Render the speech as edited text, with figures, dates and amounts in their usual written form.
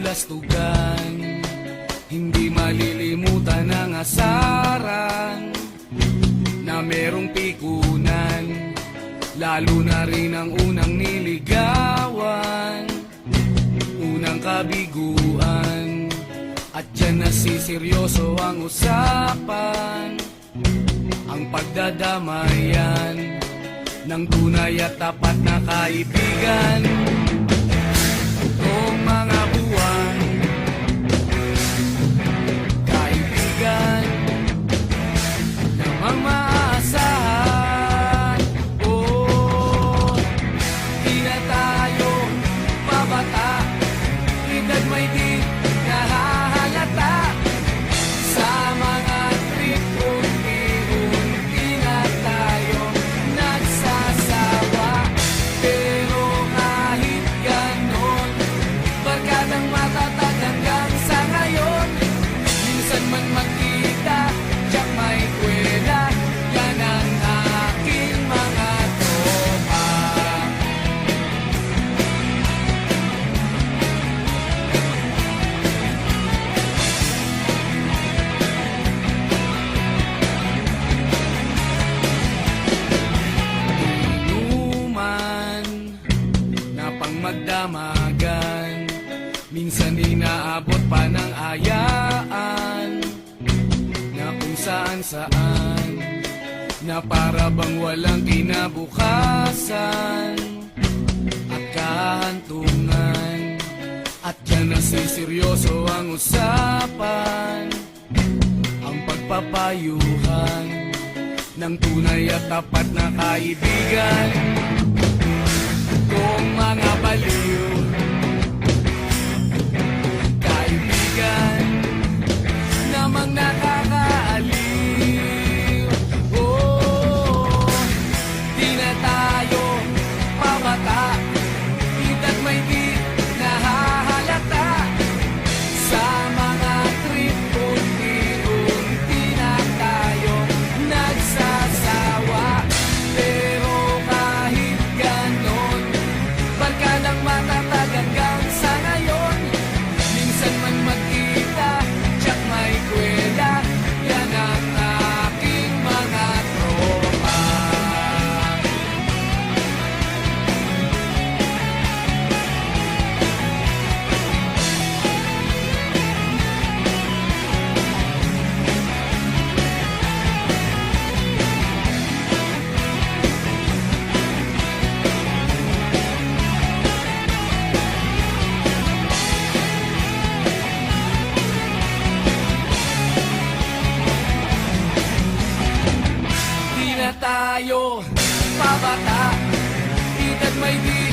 kabalastugan. Hindi malilimutan ang asaran na merong pikunan, lalo na rin ang unang niligawan, unang kabiguan. At dyan nasiseryoso ang usapan, ang pagdadamayan ng tunay at tapat na kaibigan. Noong mga buwan, kaibigan namang maaasahan. Oh, di na tayo babata, edad may di nahahalata. Sa mga trip, unti-unti na tayo nagsasawa. Pero kahit ganon, barkadang matatag hanggang sa ngayon. Minsan man magkita, tiyak may kwela, yan ang aking mga tropa. Inuman na pang magdamagan, minsan inaabot pa ng ayaan, na kung saan-saan, na para bang walang kinabukasan at kahantungan. At dyan nasiseryoso ang usapan, ang pagpapayuhan ng tunay at tapat na kaibigan. Kung mga baliw, kaibigan namang nakakaaliw. Oh, di na tayo pabata, edad may di nahahalata. Sa mga trip, unti-unti na tayo nagsasawa. Pero kahit ganon, barkadang matatag hanggang sa ngayon. Minsan man magkita, tiyak may kwela, yan ang aking mga tropa. Di na tayo pabata, edad may di